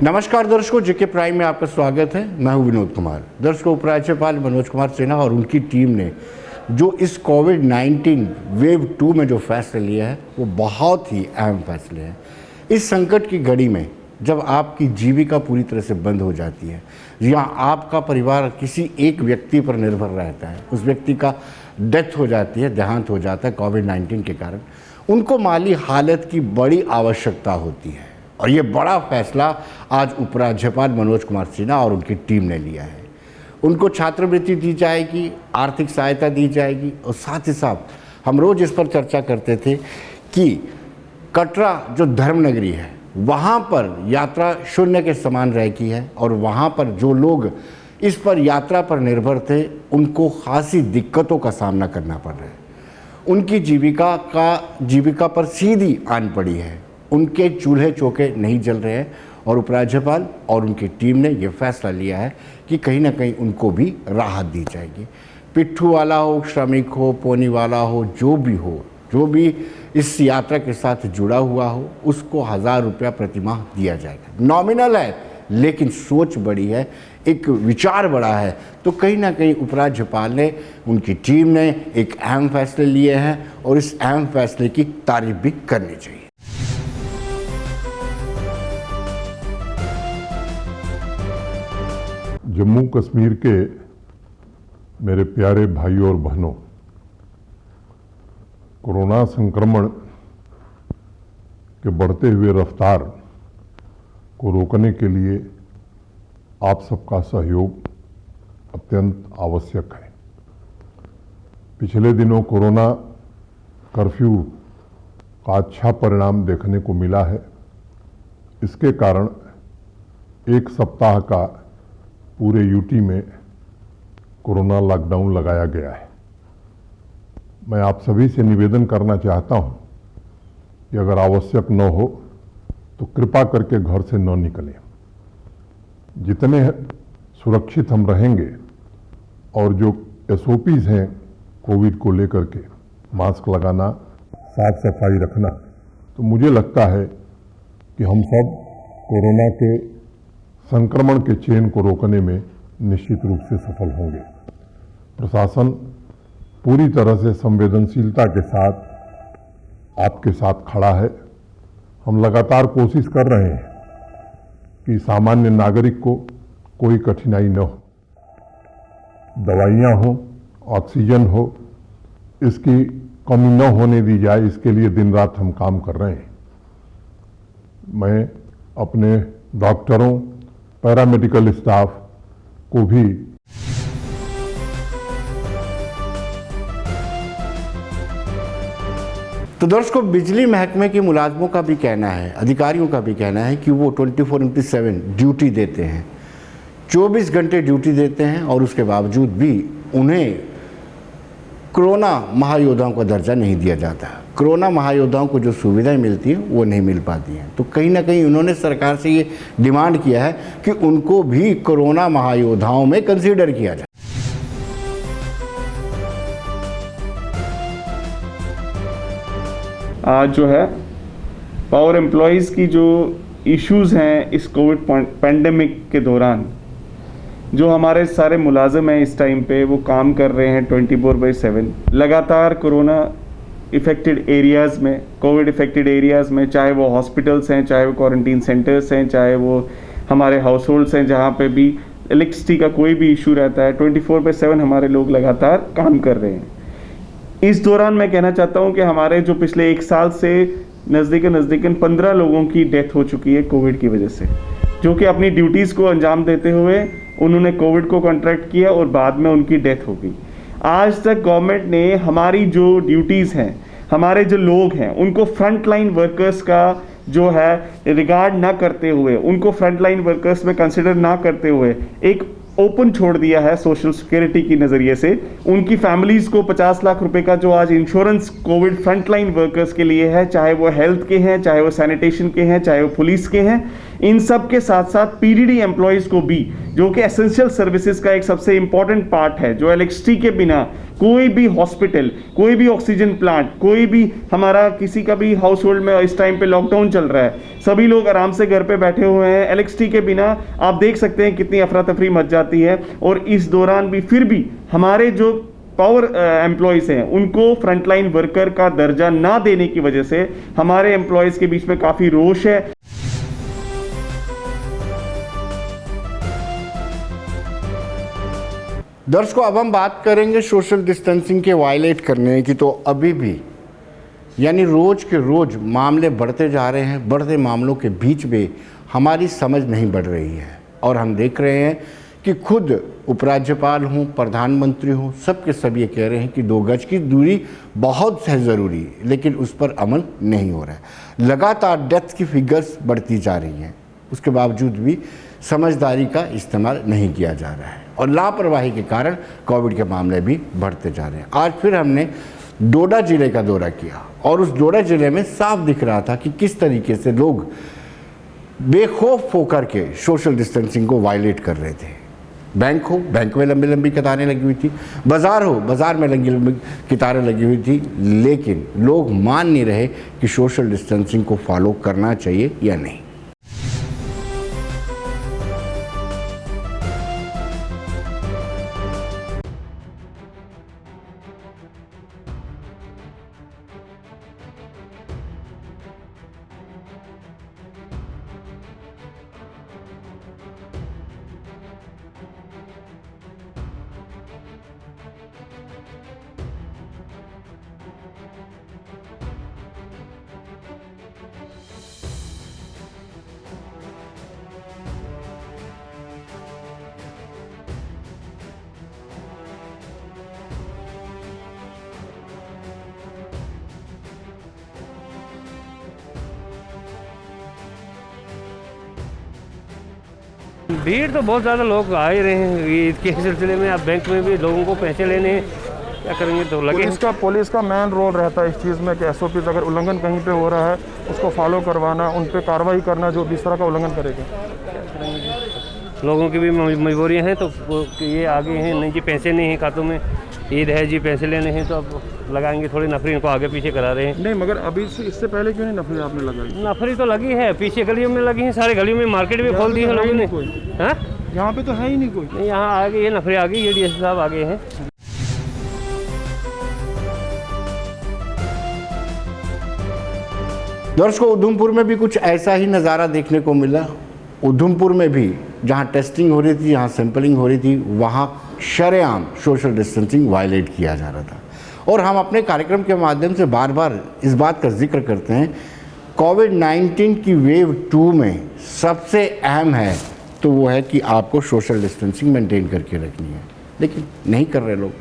नमस्कार दर्शकों, जेके प्राइम में आपका स्वागत है। मैं हूं विनोद कुमार। दर्शकों, उपराज्यपाल मनोज कुमार सिन्हा और उनकी टीम ने जो इस कोविड-19 वेव 2 में जो फैसले लिए हैं वो बहुत ही अहम फैसले हैं। इस संकट की घड़ी में जब आपकी जीविका पूरी तरह से बंद हो जाती है या आपका परिवार किसी एक व्यक्ति पर निर्भर रहता है, उस व्यक्ति का डेथ हो जाती है, देहांत हो जाता है कोविड-19 के कारण, उनको माली हालत की बड़ी आवश्यकता होती है। और ये बड़ा फैसला आज उपराज्यपाल मनोज कुमार सिन्हा और उनकी टीम ने लिया है। उनको छात्रवृत्ति दी जाएगी, आर्थिक सहायता दी जाएगी और साथ ही साथ हम रोज़ इस पर चर्चा करते थे कि कटरा जो धर्मनगरी है वहाँ पर यात्रा शून्य के समान रहती है और वहाँ पर जो लोग इस पर यात्रा पर निर्भर थे उनको खासी दिक्कतों का सामना करना पड़ रहा है। उनकी जीविका पर सीधी आन पड़ी है। उनके चूल्हे चौके नहीं जल रहे हैं और उपराज्यपाल और उनकी टीम ने यह फैसला लिया है कि कहीं ना कहीं उनको भी राहत दी जाएगी। पिट्ठू वाला हो, श्रमिक हो, पोनी वाला हो, जो भी इस यात्रा के साथ जुड़ा हुआ हो, उसको 1000 रुपया प्रतिमाह दिया जाएगा। नॉमिनल है लेकिन सोच बड़ी है, एक विचार बड़ा है। तो कहीं ना कहीं उपराज्यपाल ने, उनकी टीम ने एक अहम फैसले लिए हैं और इस अहम फैसले की तारीफ भी करनी चाहिए। जम्मू कश्मीर के मेरे प्यारे भाइयों और बहनों, कोरोना संक्रमण के बढ़ते हुए रफ्तार को रोकने के लिए आप सबका सहयोग अत्यंत आवश्यक है। पिछले दिनों कोरोना कर्फ्यू का अच्छा परिणाम देखने को मिला है। इसके कारण एक सप्ताह का पूरे यूटी में कोरोना लॉकडाउन लगाया गया है। मैं आप सभी से निवेदन करना चाहता हूं कि अगर आवश्यक न हो तो कृपा करके घर से न निकलें। जितने सुरक्षित हम रहेंगे और जो SOPs हैं कोविड को लेकर के, मास्क लगाना, साफ सफाई रखना, तो मुझे लगता है कि हम सब कोरोना के संक्रमण के चेन को रोकने में निश्चित रूप से सफल होंगे। प्रशासन पूरी तरह से संवेदनशीलता के साथ आपके साथ खड़ा है। हम लगातार कोशिश कर रहे हैं कि सामान्य नागरिक को कोई कठिनाई न हो, दवाइयाँ हो, ऑक्सीजन हो, इसकी कमी न होने दी जाए, इसके लिए दिन रात हम काम कर रहे हैं। मैं अपने डॉक्टरों, पैरामेडिकल स्टाफ को भी तो दर्शकों, बिजली महकमे के मुलाजमों का भी कहना है, अधिकारियों का भी कहना है कि वो 24/7 ड्यूटी देते हैं, 24 घंटे ड्यूटी देते हैं और उसके बावजूद भी उन्हें कोरोना महायोद्धाओं का दर्जा नहीं दिया जाता। कोरोना महायोद्धाओं को जो सुविधाएं मिलती हैं वो नहीं मिल पाती हैं। तो कहीं ना कहीं उन्होंने सरकार से ये डिमांड किया है कि उनको भी कोरोना महायोद्धाओं में कंसीडर किया जाए। आज जो है पावर एम्प्लॉयज़ की जो इश्यूज़ हैं इस कोविड पैंडेमिक के दौरान, जो हमारे सारे मुलाजिम हैं इस टाइम पे वो काम कर रहे हैं 24/7 लगातार कोरोना इफ़ेक्टेड एरियाज़ में, कोविड इफ़ेक्टेड एरियाज़ में, चाहे वो हॉस्पिटल्स हैं, चाहे वो क्वारंटीन सेंटर्स हैं, चाहे वो हमारे हाउस होल्ड्स हैं जहाँ पे भी इलेक्ट्रिसिटी का कोई भी इशू रहता है, 24/7 हमारे लोग लगातार काम कर रहे हैं। इस दौरान मैं कहना चाहता हूँ कि हमारे जो पिछले 1 साल से नज़दीकन 15 लोगों की डेथ हो चुकी है कोविड की वजह से, जो कि अपनी ड्यूटीज़ को अंजाम देते हुए उन्होंने कोविड को कॉन्ट्रैक्ट किया और बाद में उनकी डेथ हो गई। आज तक गवर्नमेंट ने हमारी जो ड्यूटीज़ हैं, हमारे जो लोग हैं, उनको फ्रंट लाइन वर्कर्स का जो है रिगार्ड ना करते हुए, उनको फ्रंट लाइन वर्कर्स में कंसिडर ना करते हुए एक ओपन छोड़ दिया है सोशल सिक्योरिटी की नज़रिए से। उनकी फैमिलीज़ को 50 लाख रुपए का जो आज इंश्योरेंस कोविड फ्रंटलाइन वर्कर्स के लिए है, चाहे वो हेल्थ के हैं, चाहे वो सैनिटेशन के हैं, चाहे वो पुलिस के हैं, इन सब के साथ साथ PDD एम्प्लॉयज़ को भी जो कि एसेंशियल सर्विसेज का एक सबसे इंपॉर्टेंट पार्ट है, जो इलेक्ट्रिसिटी के बिना कोई भी हॉस्पिटल, कोई भी ऑक्सीजन प्लांट, कोई भी हमारा किसी का भी हाउस होल्ड में इस टाइम पे लॉकडाउन चल रहा है, सभी लोग आराम से घर पे बैठे हुए हैं। इलेक्ट्रिसिटी के बिना आप देख सकते हैं कितनी अफरा तफरी मच जाती है, और इस दौरान भी फिर भी हमारे जो पावर एम्प्लॉयज हैं उनको फ्रंटलाइन वर्कर का दर्जा ना देने की वजह से हमारे एम्प्लॉयज के बीच में काफी रोष है। दर्शकों, अब हम बात करेंगे सोशल डिस्टेंसिंग के वायलेट करने की। तो अभी भी यानी रोज के रोज मामले बढ़ते जा रहे हैं। बढ़ते मामलों के बीच में हमारी समझ नहीं बढ़ रही है, और हम देख रहे हैं कि खुद उपराज्यपाल हों, प्रधानमंत्री हों, सबके सब ये कह रहे हैं कि 2 गज की दूरी बहुत है ज़रूरी, लेकिन उस पर अमल नहीं हो रहा है। लगातार डेथ की फिगर्स बढ़ती जा रही हैं, उसके बावजूद भी समझदारी का इस्तेमाल नहीं किया जा रहा है, और लापरवाही के कारण कोविड के मामले भी बढ़ते जा रहे हैं। आज फिर हमने डोडा जिले का दौरा किया, और उस डोडा जिले में साफ दिख रहा था कि किस तरीके से लोग बेखौफ होकर के सोशल डिस्टेंसिंग को वायलेट कर रहे थे। बैंक हो, बैंक में लंबी लंबी कतारें लगी हुई थी, बाज़ार हो, बाज़ार में लंबी लंबी कतारें लगी हुई थी, लेकिन लोग मान नहीं रहे कि सोशल डिस्टेंसिंग को फॉलो करना चाहिए या नहीं। भीड़ तो बहुत ज़्यादा लोग आ ही रहे हैं ईद के सिलसिले में। अब बैंक में भी लोगों को पैसे लेने हैं, क्या करेंगे, तो लगे। पुलिस का मेन रोल रहता है इस चीज़ में कि एसओपीज़ अगर उल्लंघन कहीं पे हो रहा है उसको फॉलो करवाना, उन पे कार्रवाई करना जो भी इस तरह का उल्लंघन करेगा। लोगों की भी मजबूरियाँ हैं, तो ये आगे हैं, नहीं जी पैसे नहीं हैं खातों में, ईद है जी पैसे लेने हैं, तो अब लगाएंगे। थोड़ी नफरी इनको आगे पीछे करा रहे हैं। नहीं, मगर अभी इससे पहले क्यों नहीं नफरी आपने लगाई? नफरी तो लगी है, पीछे गलियों में लगी है, सारे गलियों में, मार्केट भी खोल दी है लोगों ने। हाँ, यहाँ पे तो है ही नहीं कोई। नहीं, यहाँ आ गई है नफरी, आ गई, ये डीएसपी साहब आ गए हैं। दर्शकों, उधमपुर में भी कुछ ऐसा ही नज़ारा देखने को मिला। उधमपुर में भी जहां टेस्टिंग हो रही थी, जहां सैंपलिंग हो रही थी, वहां शरेआम सोशल डिस्टेंसिंग वायलेट किया जा रहा था। और हम अपने कार्यक्रम के माध्यम से बार बार इस बात का जिक्र करते हैं, कोविड-19 की वेव 2 में सबसे अहम है तो वो है कि आपको सोशल डिस्टेंसिंग मेंटेन करके रखनी है, लेकिन नहीं कर रहे लोग।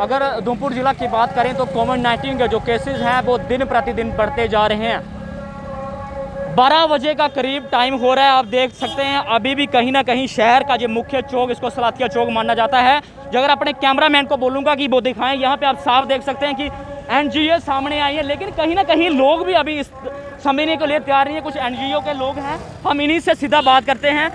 अगर उधमपुर जिला की बात करें तो कोविड-19 के जो केसेस हैं वो दिन प्रतिदिन बढ़ते जा रहे हैं। 12 बजे का करीब टाइम हो रहा है, आप देख सकते हैं अभी भी कहीं ना कहीं शहर का जो मुख्य चौक, इसको सलातिया चौक माना जाता है। जो अगर अपने कैमरामैन को बोलूँगा कि वो दिखाएं, यहाँ पे आप साफ देख सकते हैं कि एनजीओ सामने आई है, लेकिन कहीं ना कहीं लोग भी अभी इस समझने के लिए तैयार नहीं है। कुछ एनजीओ के लोग हैं, हम इन्हीं से सीधा बात करते हैं।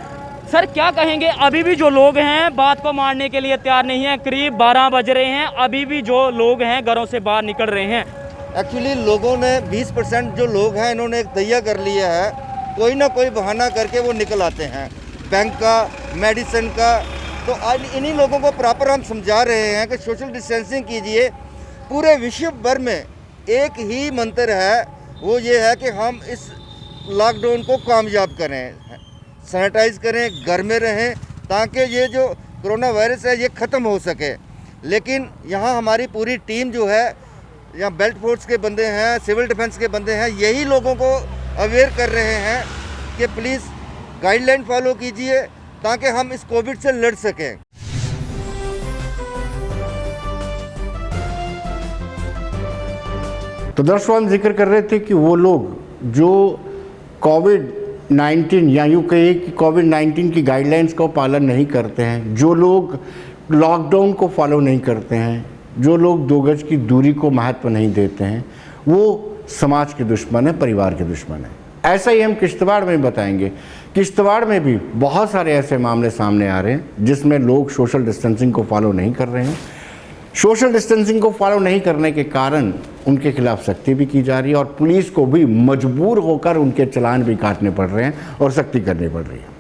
सर, क्या कहेंगे, अभी भी जो लोग हैं बात को मानने के लिए तैयार नहीं है? करीब 12 बज रहे हैं, अभी भी जो लोग हैं घरों से बाहर निकल रहे हैं। एक्चुअली लोगों ने 20% जो लोग हैं इन्होंने एक तैयार कर लिया है, कोई ना कोई बहाना करके वो निकल आते हैं, बैंक का, मेडिसिन का। तो आज इन्हीं लोगों को प्रॉपर हम समझा रहे हैं कि सोशल डिस्टेंसिंग कीजिए। पूरे विश्व भर में एक ही मंत्र है, वो ये है कि हम इस लॉकडाउन को कामयाब करें, सैनिटाइज करें, घर में रहें, ताकि ये जो कोरोना वायरस है ये ख़त्म हो सके। लेकिन यहाँ हमारी पूरी टीम जो है, यहाँ बेल्ट फोर्स के बंदे हैं, सिविल डिफेंस के बंदे हैं, यही लोगों को अवेयर कर रहे हैं कि प्लीज़ गाइडलाइन फॉलो कीजिए ताकि हम इस कोविड से लड़ सकें। तो दर्शकों, हम जिक्र कर रहे थे कि वो लोग जो कोविड-19 या यूँ कहिए कि कोविड-19 की गाइडलाइंस का पालन नहीं करते हैं, जो लोग लॉकडाउन को फॉलो नहीं करते हैं, जो लोग 2 गज की दूरी को महत्व नहीं देते हैं, वो समाज के दुश्मन है, परिवार के दुश्मन है। ऐसा ही हम किश्तवाड़ में बताएंगे। किश्तवाड़ में भी बहुत सारे ऐसे मामले सामने आ रहे हैं जिसमें लोग सोशल डिस्टेंसिंग को फॉलो नहीं कर रहे हैं। सोशल डिस्टेंसिंग को फॉलो नहीं करने के कारण उनके खिलाफ सख्ती भी की जा रही है और पुलिस को भी मजबूर होकर उनके चालान भी काटने पड़ रहे हैं और सख्ती करनी पड़ रही है।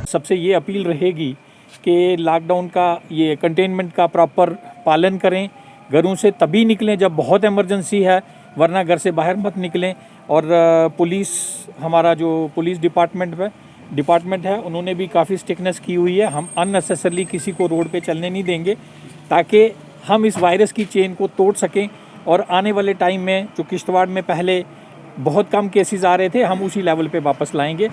सबसे ये अपील रहेगी कि लॉकडाउन का ये कंटेनमेंट का प्रॉपर पालन करें। घरों से तभी निकलें जब बहुत इमरजेंसी है, वरना घर से बाहर मत निकलें। और पुलिस, हमारा जो पुलिस डिपार्टमेंट है, उन्होंने भी काफ़ी स्ट्रिक्टनेस की हुई है। हम अननेसेसरली किसी को रोड पे चलने नहीं देंगे ताकि हम इस वायरस की चेन को तोड़ सकें। और आने वाले टाइम में जो किश्तवाड़ में पहले बहुत कम केसेस आ रहे थे, हम उसी लेवल पे वापस लाएंगे।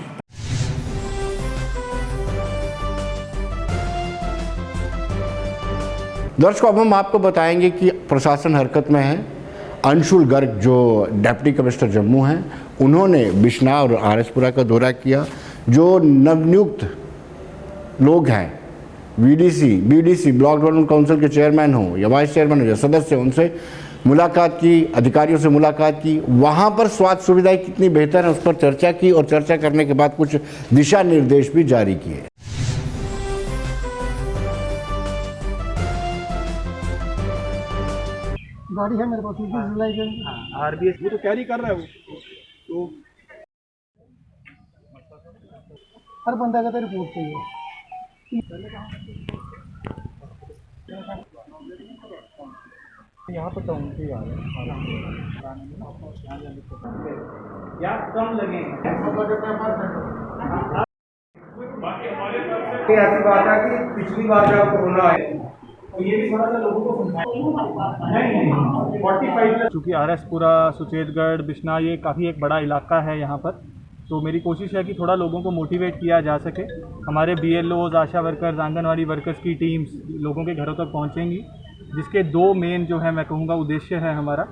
दर्शकों, अब हम आपको बताएंगे कि प्रशासन हरकत में है। अंशुल गर्ग जो डिप्टी कमिश्नर जम्मू हैं, उन्होंने बिश्नाह और आरएसपुरा का दौरा किया। जो नवनियुक्त लोग हैं, बीडीसी ब्लॉक डेवलपमेंट काउंसिल के चेयरमैन हो या वाइस चेयरमैन हो या सदस्य, उनसे मुलाकात की, अधिकारियों से मुलाकात की। वहाँ पर स्वास्थ्य सुविधाएं कितनी बेहतर है उस पर चर्चा की और चर्चा करने के बाद कुछ दिशा निर्देश भी जारी किए। गाड़ी है मेरे पास, आरबीएस वो तो कैरी कर रहा है, वो तो हर बंदा का तो रिपोर्ट चाहिए। यहाँ पर टाउन पे आ रहे यार कम लगे। ऐसी बात है कि पिछली बार जब कोरोना आए तो ये भी थोड़ा सा लोगों को नहीं 45। चूँकि आरएसपुरा, सुचेतगढ़, बिश्नाह ये काफ़ी एक बड़ा इलाका है यहाँ पर, तो मेरी कोशिश है कि थोड़ा लोगों को मोटिवेट किया जा सके। हमारे BLOs, आशा वर्कर्स, आंगनवाड़ी वर्कर्स की टीम्स लोगों के घरों तक पहुँचेंगी, जिसके 2 मेन जो है मैं कहूँगा उद्देश्य है हमारा।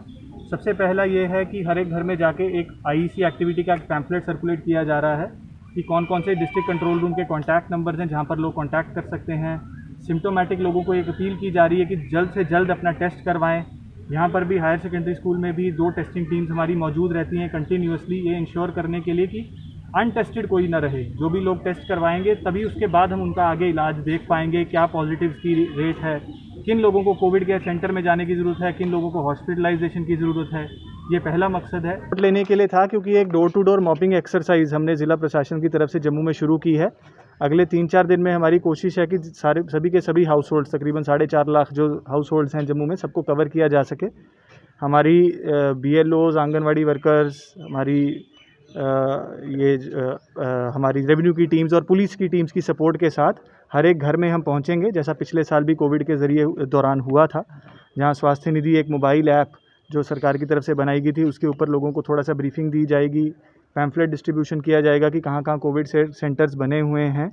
सबसे पहला ये है कि हर एक घर में जाके एक IEC एक्टिविटी का एक पैम्पलेट सर्कुलेट किया जा रहा है कि कौन कौन से डिस्ट्रिक्ट कंट्रोल रूम के कॉन्टैक्ट नंबर्स हैं जहाँ पर लोग कॉन्टैक्ट कर सकते हैं। सिम्टोमेटिक लोगों को एक अपील की जा रही है कि जल्द से जल्द अपना टेस्ट करवाएं। यहाँ पर भी हायर सेकेंडरी स्कूल में भी 2 टेस्टिंग टीम्स हमारी मौजूद रहती हैं कंटिन्यूसली, ये इंश्योर करने के लिए कि अनटेस्टेड कोई ना रहे। जो भी लोग टेस्ट करवाएंगे तभी उसके बाद हम उनका आगे इलाज देख पाएंगे, क्या पॉजिटिव की रेट है, किन लोगों को कोविड केयर सेंटर में जाने की ज़रूरत है, किन लोगों को हॉस्पिटलाइजेशन की ज़रूरत है। ये पहला मकसद है लेने के लिए था, क्योंकि एक door to door mopping exercise हमने ज़िला प्रशासन की तरफ से जम्मू में शुरू की है। अगले 3-4 दिन में हमारी कोशिश है कि सभी के सभी हाउस होल्ड, तकरीबन 4.5 लाख जो हाउस होल्ड्स हैं जम्मू में, सबको कवर किया जा सके। हमारी BLOs, आंगनवाड़ी वर्कर्स, हमारी रेवेन्यू की टीम्स और पुलिस की टीम्स की सपोर्ट के साथ हर एक घर में हम पहुंचेंगे, जैसा पिछले साल भी कोविड के ज़रिए दौरान हुआ था, जहां स्वास्थ्य निधि एक मोबाइल ऐप जो सरकार की तरफ से बनाई गई थी, उसके ऊपर लोगों को थोड़ा सा ब्रीफिंग दी जाएगी, पैम्फलेट डिस्ट्रीब्यूशन किया जाएगा कि कहाँ कहाँ कोविड सेंटर्स बने हुए हैं।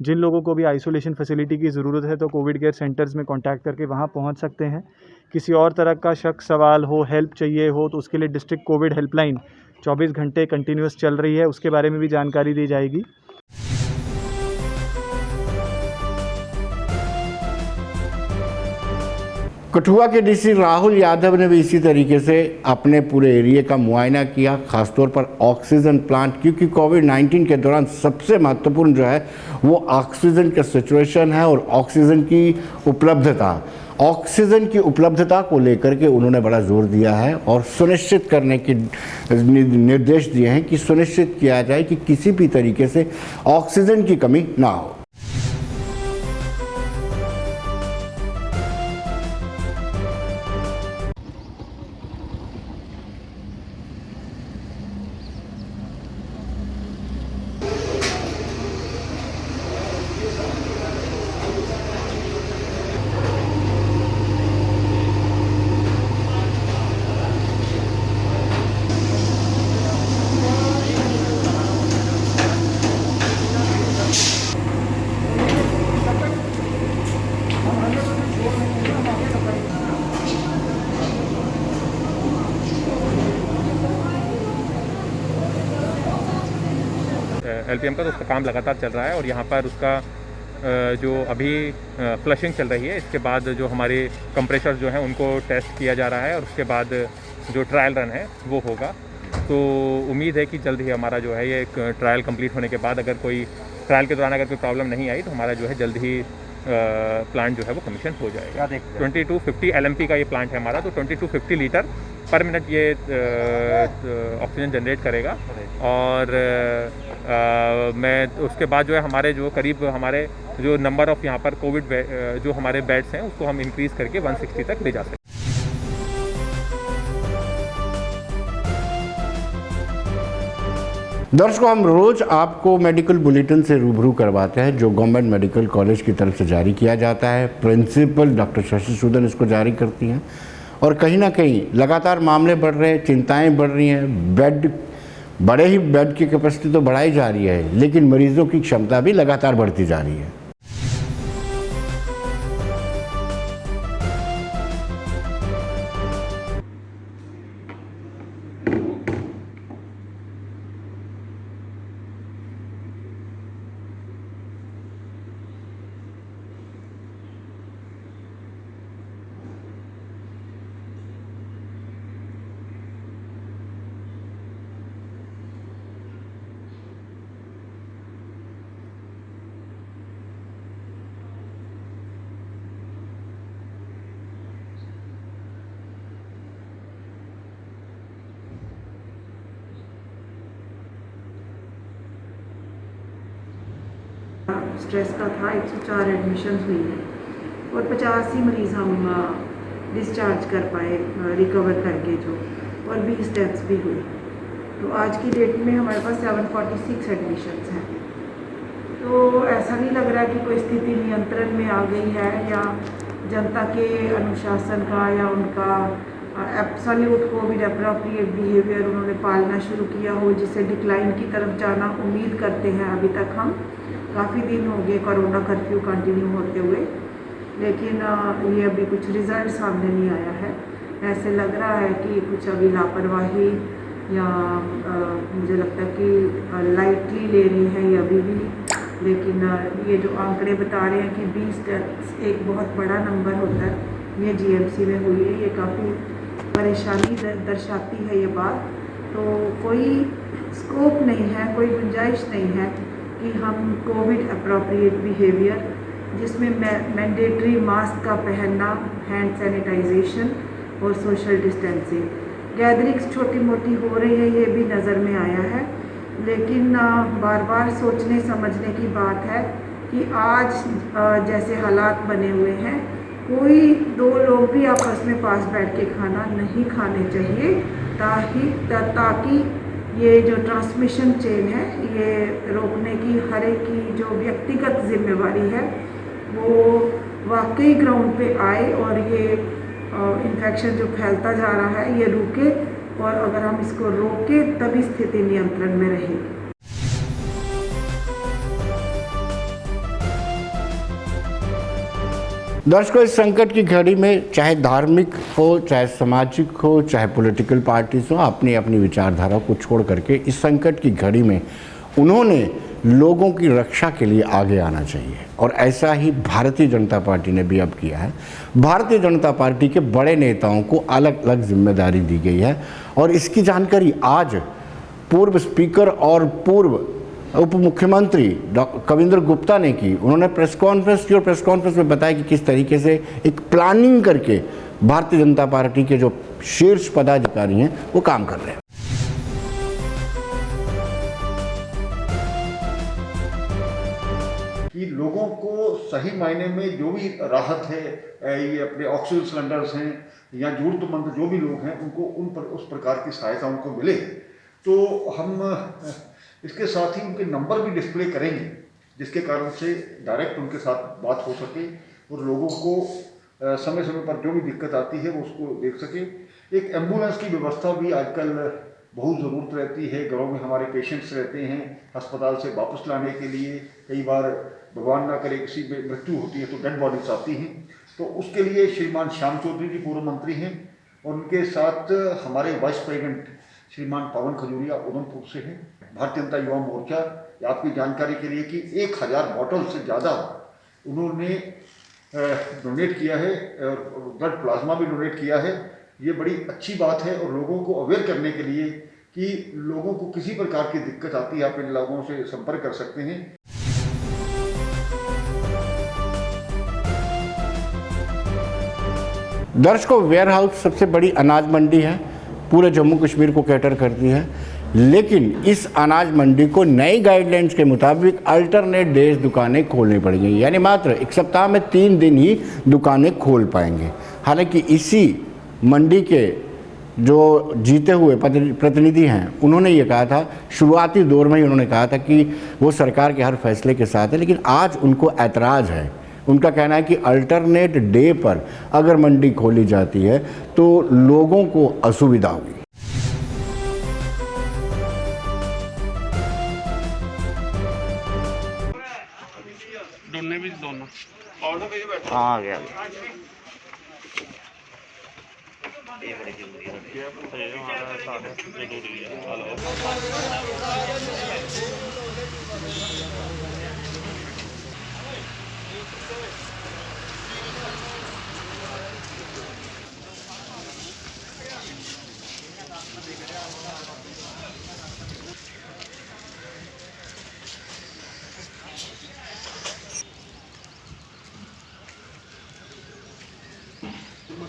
जिन लोगों को भी आइसोलेशन फैसिलिटी की ज़रूरत है तो कोविड केयर सेंटर्स में कांटेक्ट करके वहाँ पहुँच सकते हैं। किसी और तरह का शक, सवाल हो, हेल्प चाहिए हो, तो उसके लिए डिस्ट्रिक्ट कोविड हेल्पलाइन 24 घंटे कंटिन्यूस चल रही है, उसके बारे में भी जानकारी दी जाएगी। कठुआ के डीसी राहुल यादव ने भी इसी तरीके से अपने पूरे एरिया का मुआयना किया, खासतौर पर ऑक्सीजन प्लांट, क्योंकि कोविड-19 के दौरान सबसे महत्वपूर्ण जो है वो ऑक्सीजन का सिचुएशन है और ऑक्सीजन की उपलब्धता। ऑक्सीजन की उपलब्धता को लेकर के उन्होंने बड़ा जोर दिया है और सुनिश्चित करने के निर्देश दिए हैं कि सुनिश्चित किया जाए कि किसी भी तरीके से ऑक्सीजन की कमी ना हो। LPM का, तो उसका काम लगातार चल रहा है और यहाँ पर उसका जो अभी फ्लशिंग चल रही है, इसके बाद जो हमारे कंप्रेशर जो हैं उनको टेस्ट किया जा रहा है और उसके बाद जो ट्रायल रन है वो होगा। तो उम्मीद है कि जल्द ही हमारा जो है ये एक ट्रायल कंप्लीट होने के बाद अगर कोई ट्रायल के दौरान अगर कोई प्रॉब्लम नहीं आई तो हमारा जो है जल्द ही प्लांट जो है वो कमीशन हो जाएगा। 2250 LMP का ये प्लांट है हमारा, तो 2250 लीटर पर मिनट ये ऑक्सीजन जनरेट करेगा। और मैं उसके बाद जो है हमारे जो करीब हमारे जो नंबर ऑफ़ यहाँ पर कोविड जो हमारे बेड्स हैं उसको हम इंक्रीज़ करके 160 तक ले जा सकते हैं। दर्शकों, हम रोज़ आपको मेडिकल बुलेटिन से रूबरू करवाते हैं जो गवर्नमेंट मेडिकल कॉलेज की तरफ से जारी किया जाता है। प्रिंसिपल डॉक्टर शशि सूदन इसको जारी करती हैं और कहीं ना कहीं लगातार मामले बढ़ रहे हैं, चिंताएं बढ़ रही हैं। बड़े ही बेड की कैपेसिटी तो बढ़ाई जा रही है, लेकिन मरीजों की क्षमता भी लगातार बढ़ती जा रही है। स्ट्रेस का था, 104 एडमिशन हुई है और 50 ही मरीज़ हम डिस्चार्ज कर पाए रिकवर करके जो, और 20 डेथ्स भी हुई। तो आज की डेट में हमारे पास 746 एडमिशन्स हैं। तो ऐसा नहीं लग रहा कि कोई स्थिति नियंत्रण में आ गई है या जनता के अनुशासन का या उनका एब्सोल्यूट कोविड एप्रोप्रिएट बिहेवियर उन्होंने पालना शुरू किया हो, जिससे डिक्लाइन की तरफ जाना उम्मीद करते हैं। अभी तक हम काफ़ी दिन हो गए कोरोना कर्फ्यू कंटिन्यू होते हुए, लेकिन ये अभी कुछ रिज़ल्ट सामने नहीं आया है। ऐसे लग रहा है कि कुछ अभी लापरवाही या मुझे लगता है कि लाइटली ले रही है ये अभी भी। लेकिन ये जो आंकड़े बता रहे हैं कि 20 डेथ्स एक बहुत बड़ा नंबर होता है, ये GMC में हुई है, ये काफ़ी परेशानी दर्शाती है ये बात। तो कोई स्कोप नहीं है, कोई गुंजाइश नहीं है कि हम कोविड अप्रोप्रिएट बिहेवियर, जिसमें मैंडेटरी मास्क का पहनना, हैंड सैनिटाइजेशन और सोशल डिस्टेंसिंग, गैदरिंग्स छोटी मोटी हो रही है, ये भी नज़र में आया है। लेकिन बार बार सोचने समझने की बात है कि आज जैसे हालात बने हुए हैं, कोई 2 लोग भी आपस में पास बैठ के खाना नहीं खाने चाहिए, ताकि ये जो ट्रांसमिशन चेन है ये रोकने की हर एक की जो व्यक्तिगत जिम्मेवारी है वो वाकई ग्राउंड पे आए और ये इन्फेक्शन जो फैलता जा रहा है ये रुके, और अगर हम इसको रोके तभी स्थिति नियंत्रण में रहेगी। दर्शकों, इस संकट की घड़ी में चाहे धार्मिक हो, चाहे सामाजिक हो, चाहे पॉलिटिकल पार्टीज हो, अपनी अपनी विचारधारा को छोड़ करके इस संकट की घड़ी में उन्होंने लोगों की रक्षा के लिए आगे आना चाहिए और ऐसा ही भारतीय जनता पार्टी ने भी अब किया है। भारतीय जनता पार्टी के बड़े नेताओं को अलग अलग जिम्मेदारी दी गई है और इसकी जानकारी आज पूर्व स्पीकर और पूर्व उप मुख्यमंत्री कविंद्र गुप्ता ने की। उन्होंने प्रेस कॉन्फ्रेंस की और प्रेस कॉन्फ्रेंस में बताया कि किस तरीके से एक प्लानिंग करके भारतीय जनता पार्टी के जो शीर्ष पदाधिकारी हैं वो काम कर रहे हैं। कि लोगों को सही मायने में जो भी राहत है, ये अपने ऑक्सीजन सिलेंडर्स हैं या जरूरतमंद जो भी लोग हैं उनको उस प्रकार की सहायता उनको मिले। तो हम इसके साथ ही उनके नंबर भी डिस्प्ले करेंगे जिसके कारण से डायरेक्ट उनके साथ बात हो सके और लोगों को समय समय पर जो भी दिक्कत आती है वो उसको देख सके। एक एम्बुलेंस की व्यवस्था भी आजकल बहुत ज़रूरत रहती है। घरों में हमारे पेशेंट्स रहते हैं, अस्पताल से वापस लाने के लिए कई बार भगवान ना करे किसी में मृत्यु होती है तो डेड बॉडीज आती हैं। तो उसके लिए श्रीमान श्याम चौधरी जी पूर्व मंत्री हैं और उनके साथ हमारे वाइस प्रेसिडेंट श्रीमान पवन खजूरिया उधमपुर से हैं। भारतीय जनता युवा मोर्चा, आपकी जानकारी के लिए कि 1000 बॉटल से ज़्यादा उन्होंने डोनेट किया है और ब्लड प्लाज्मा भी डोनेट किया है। ये बड़ी अच्छी बात है और लोगों को अवेयर करने के लिए कि लोगों को किसी प्रकार की दिक्कत आती है आप इन लोगों से संपर्क कर सकते हैं। दर्शकों, वेयर हाउस सबसे बड़ी अनाज मंडी है, पूरे जम्मू कश्मीर को कैटर करती है। लेकिन इस अनाज मंडी को नई गाइडलाइंस के मुताबिक अल्टरनेट डेज दुकानें खोलनी पड़ेंगी, यानी मात्र एक सप्ताह में 3 दिन ही दुकानें खोल पाएंगे। हालांकि इसी मंडी के जो जीते हुए प्रतिनिधि हैं उन्होंने ये कहा था, शुरुआती दौर में ही उन्होंने कहा था कि वो सरकार के हर फैसले के साथ है, लेकिन आज उनको ऐतराज़ है। उनका कहना है कि अल्टरनेट डे पर अगर मंडी खोली जाती है तो लोगों को असुविधा होगी। आ गया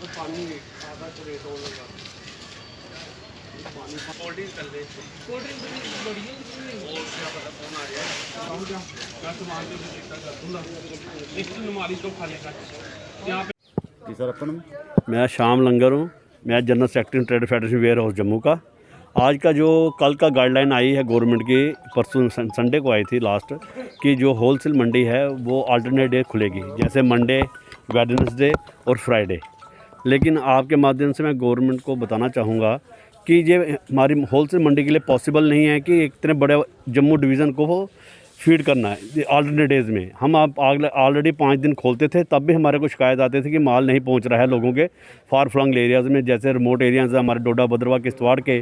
पानी आधा तो रेट और लगा पानी कोल्ड ड्रिंक कर दे, कोल्ड ड्रिंक बढ़िया और क्या पता कौन आ जाए। आऊँ क्या मैं सामान जो देखता कर दूँगा एक अलमारी तो खाने का यहाँ पे। जी सर, अपन मैं श्याम लंगर हूँ, मैं general secretary trade federation warehouse Jammu का। आज का जो कल का गाइडलाइन आई है गवर्नमेंट की, परसों संडे को आई थी लास्ट, कि जो होलसेल मंडी है वो अल्टरनेट डे खुलेगी, जैसे मंडे, वेडनेसडे और फ्राइडे। लेकिन आपके माध्यम से मैं गवर्नमेंट को बताना चाहूँगा कि ये हमारी होलसेल मंडी के लिए पॉसिबल नहीं है कि इतने बड़े जम्मू डिवीज़न को वो फीड करना है अल्टरनेट डेज़ में। हम आप ऑलरेडी 5 दिन खोलते थे, तब भी हमारे को शिकायत आती थी कि माल नहीं पहुंच रहा है लोगों के फार फ्लंग एरियाज़ में, जैसे रिमोट एरियाज़ हमारे डोडा भद्रवा किश्तवाड़ के,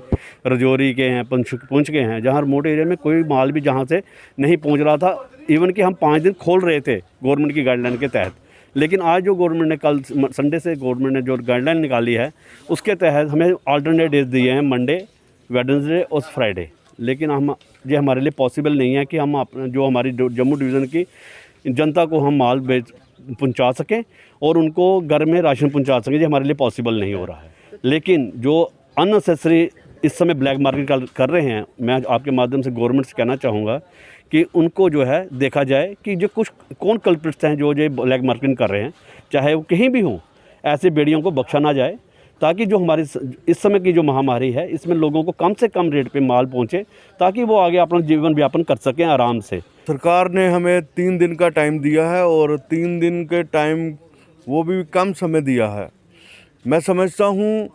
रजौरी के हैं, पुंछ के हैं, जहाँ रिमोट एरिया में कोई माल भी जहाँ से नहीं पहुँच रहा था। इवन कि हम 5 दिन खोल रहे थे गवर्नमेंट की गाइडलाइन के तहत। लेकिन आज जो गवर्नमेंट ने कल संडे से गवर्नमेंट ने जो गाइडलाइन निकाली है उसके तहत हमें अल्टरनेट डेज दिए हैं, मंडे, वेडनेसडे और फ्राइडे। लेकिन ये हमारे लिए पॉसिबल नहीं है कि हम जो हमारी जम्मू डिवीज़न की जनता को हम माल पहुंचा सकें और उनको घर में राशन पहुंचा सकें, ये हमारे लिए पॉसिबल नहीं हो रहा है। लेकिन जो अननेसेसरी इस समय ब्लैक मार्केट कर रहे हैं, मैं आपके माध्यम से गवर्नमेंट से कहना चाहूँगा कि उनको जो है देखा जाए कि जो कुछ कौन कल्प्रिट्स हैं जो ब्लैक मार्केटिंग कर रहे हैं, चाहे वो कहीं भी हों, ऐसे बेड़ियों को बख्शा ना जाए, ताकि जो हमारी इस समय की जो महामारी है इसमें लोगों को कम से कम रेट पे माल पहुंचे, ताकि वो आगे अपना जीवन यापन कर सकें आराम से। सरकार ने हमें 3 दिन का टाइम दिया है और 3 दिन के टाइम वो भी कम समय दिया है। मैं समझता हूँ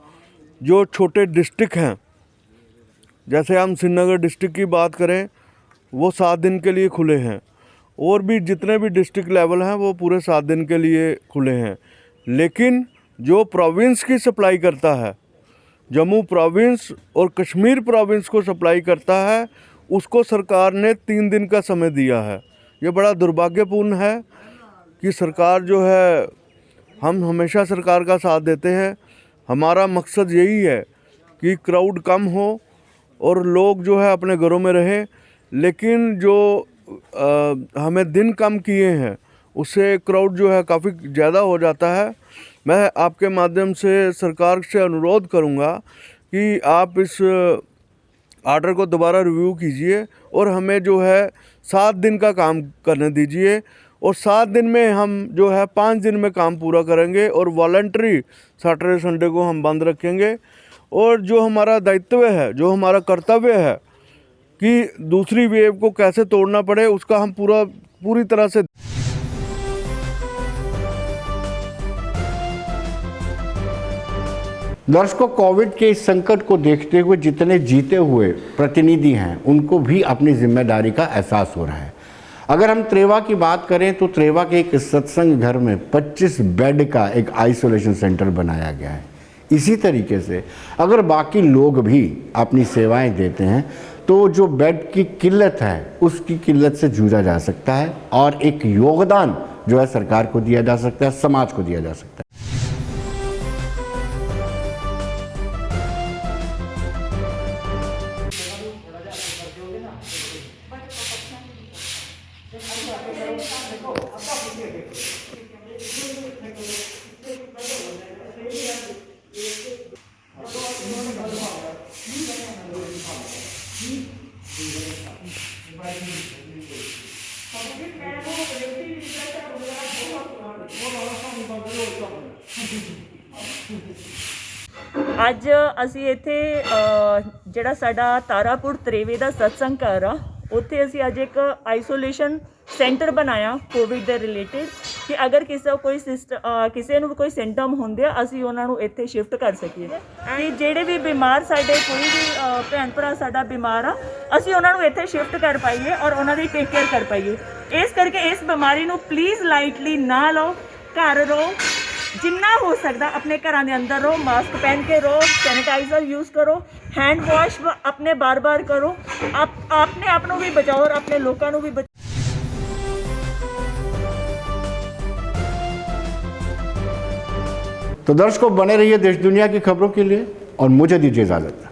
जो छोटे डिस्ट्रिक्ट हैं, जैसे हम श्रीनगर डिस्ट्रिक्ट की बात करें, वो 7 दिन के लिए खुले हैं, और भी जितने भी डिस्ट्रिक्ट लेवल हैं वो पूरे 7 दिन के लिए खुले हैं। लेकिन जो प्रोविंस की सप्लाई करता है, जम्मू प्रोविंस और कश्मीर प्रोविंस को सप्लाई करता है, उसको सरकार ने 3 दिन का समय दिया है। ये बड़ा दुर्भाग्यपूर्ण है कि सरकार जो है, हम हमेशा सरकार का साथ देते हैं, हमारा मकसद यही है कि क्राउड कम हो और लोग जो है अपने घरों में रहें, लेकिन जो हमें दिन कम किए हैं उससे क्राउड जो है काफ़ी ज़्यादा हो जाता है। मैं आपके माध्यम से सरकार से अनुरोध करूंगा कि आप इस आर्डर को दोबारा रिव्यू कीजिए और हमें जो है 7 दिन का काम करने दीजिए, और 7 दिन में हम जो है 5 दिन में काम पूरा करेंगे और वॉलंटरी सैटरडे संडे को हम बंद रखेंगे। और जो हमारा दायित्व है, जो हमारा कर्तव्य है कि दूसरी वेव को कैसे तोड़ना पड़े, उसका हम पूरी तरह से। दर्शकों, कोविड के इस संकट को देखते हुए जितने जीते हुए प्रतिनिधि हैं उनको भी अपनी जिम्मेदारी का एहसास हो रहा है। अगर हम त्रेवा की बात करें तो त्रेवा के एक सत्संग घर में 25 बेड का एक आइसोलेशन सेंटर बनाया गया है। इसी तरीके से अगर बाकी लोग भी अपनी सेवाएं देते हैं तो जो बेड की किल्लत है उसकी किल्लत से जूझा जा सकता है और एक योगदान जो है सरकार को दिया जा सकता है, समाज को दिया जा सकता है। ਅੱਜ ਅਸੀਂ ਇੱਥੇ ਜਿਹੜਾ ਸਾਡਾ ਤਾਰਾਪੁਰ ਤਰੇਵੇ ਦਾ ਸਤਸੰਗ ਘਰ ਆ, ਉੱਥੇ ਅਸੀਂ ਅੱਜ ਇੱਕ ਆਈਸੋਲੇਸ਼ਨ ਸੈਂਟਰ ਬਣਾਇਆ ਕੋਵਿਡ ਦੇ ਰਿਲੇਟਡ, ਕਿ ਅਗਰ ਕਿਸੇ ਨੂੰ ਕੋਈ ਸਿੰਪਟਮ ਹੁੰਦੇ ਆ ਅਸੀਂ ਉਹਨਾਂ ਨੂੰ ਇੱਥੇ ਸ਼ਿਫਟ ਕਰ ਸਕੀਏ। ਤੇ ਜਿਹੜੇ ਵੀ ਬਿਮਾਰ ਸਾਡੇ ਕੋਈ ਵੀ ਭੈਣ ਭਰਾ ਸਾਡਾ ਬਿਮਾਰ ਆ, ਅਸੀਂ ਉਹਨਾਂ ਨੂੰ ਇੱਥੇ ਸ਼ਿਫਟ ਕਰ ਪਾਈਏ ਔਰ ਉਹਨਾਂ ਦੀ ਟੇਕ ਕੇਅਰ ਕਰ ਪਾਈਏ। ਇਸ ਕਰਕੇ ਇਸ ਬਿਮਾਰੀ ਨੂੰ ਪਲੀਜ਼ ਲਾਈਟਲੀ ਨਾ ਲਓ, ਘਰ ਰਹੋ, जिन्ना हो सकता अपने घरों के अंदर रहो, मास्क पहन के रहो, सैनिटाइजर यूज़ करो, हैंड वॉश अपने बार बार करो, अपने आप भी बचाओ और अपने लोगों को भी बचाओ। तो दर्शकों, बने रहिए देश दुनिया की खबरों के लिए और मुझे दीजिए इजाज़त।